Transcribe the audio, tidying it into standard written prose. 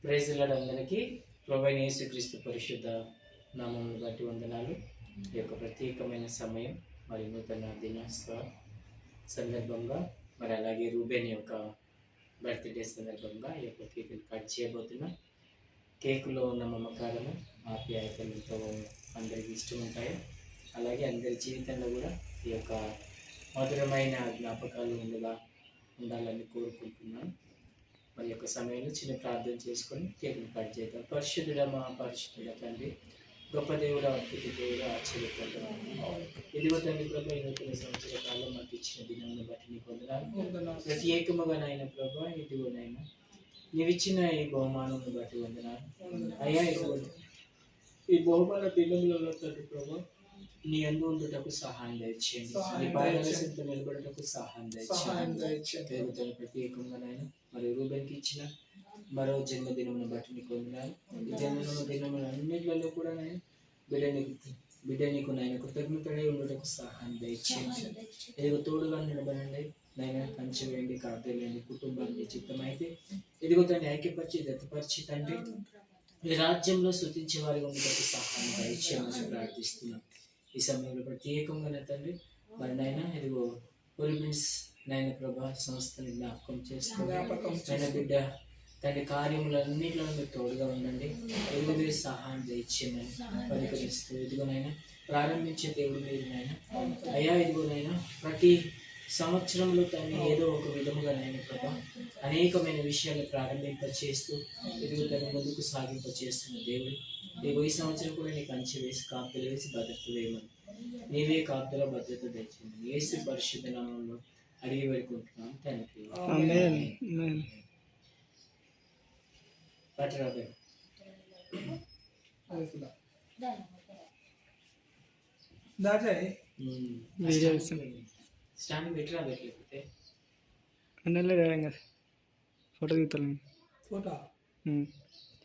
Praise lord అందరికీ ప్రభువైన యేసుక్రీస్తు పరిశుద్ధ నామమును బట్టి వందనాలు. ఈ యొక్క ప్రత్యేకమైన సమయం మరి నూతన దినోత్సవ సందర్భంగా మరి అలాగే రూబెన్ యొక్క బర్త్డే సందర్భంగా ఈ యొక్క కేకును కట్ చేయబోతున్నాం. కేకులో ఉన్న మమకారము ఆప్యాయతలు ఎంతో అందరికీ ఇష్టం ఉంటాయి. అలాగే అందరి జీవితంలో కూడా ఈ యొక్క మధురమైన జ్ఞాపకాలు ఉండాలని కోరుకుంటున్నాను. మరి యొక్క సమయంలో చిన్న ప్రార్థన చేసుకొని కేకును కట్ చేద్దాం. పరిశుద్ధుడా, మా పరిశుద్ధుడా తండ్రి, గొప్ప దేవుడు, అద్భుత దేవుడు, ఆశ్చర్యకరుడా, ఇదిగో తండ్రి ప్రభా, ఈ నూతన సంవత్సర కాలం మాకు ఇచ్చిన దినాన్ని బట్టి నీకు వందనాలు. ప్రత్యేకముగా నాయన ప్రభా, ఇదిగోనైనా నీవిచ్చిన ఈ బహుమానం బట్టి వందనాలు అయ్యా. ఇదిగో ఈ బహుమాన దినములలో తండ్రి ప్రభా, నీ అందు ఉండుటకు సహాయం దయచేయండి. నీ పాదరసంతో నిలబడటకు సహాయం దయచేయండి. ప్రత్యేకంగా నాయన మరి రూబెన్కి ఇచ్చిన మరో జన్మదినమును బట్టి నీకు వందనాలు. ఈ జన్మదినములు అన్నింటిలో కూడా నాయన బిడ్డ నీకు నాయన కృతజ్ఞతగా ఉండటకు సహాయం దయచేయండి. ఏదో తోడుగా నిలబడండి నాయన, కంచె వేయండి, కాపుదలేండి, కుటుంబానికి చిత్తమైతే ఎదుగు తండ్రి ఐక్యపరిచి దత్తపరిచి తండ్రి ఈ రాజ్యంలో శృతించే వారిగా ఉండటకు సహాయం దయచేయమని ప్రార్థిస్తున్నాం. ఈ సమయంలో ప్రత్యేకంగా నా తండ్రి మరి నాయన ఇదిగో ఒలింపిక్స్ నాయన ప్రభా సంస్థని జ్ఞాపకం చేసుకోండి. నాయన బిడ్డ తండ్రి కార్యములన్నింటిలో మీరు తోడుగా ఉండండి. ఎదుగు మీరు సహాయం దయచేయమని పరికరిస్తూ ఇదిగోనైనా ప్రారంభించే దేవుడు మీరు నాయన అయ్యా. ఇదిగోనైనా ప్రతి సంవత్సరంలో తను ఏదో ఒక విధముగా నాయన ప్రభా అనేకమైన విషయాలు ప్రారంభింపచేస్తూ ఎదుగు తను ముందుకు సాగింపచేస్తున్న దేవుడు ఈ సంవత్సరం కూడా నీకు అంచె వేసి కాపుదలు వేసి భద్రత వేయమని నీవే కాపుదల భద్రత తెచ్చింది యేసు పరిశుద్ధ నామంలో అడిగి పెడుకుంటున్నాం తండ్రి. పట్టరాబే స్టాండింగ్ పెట్టరా పెట్టలేకపోతే అన్నలే ఫోటో తీస్తాను. ఫోటో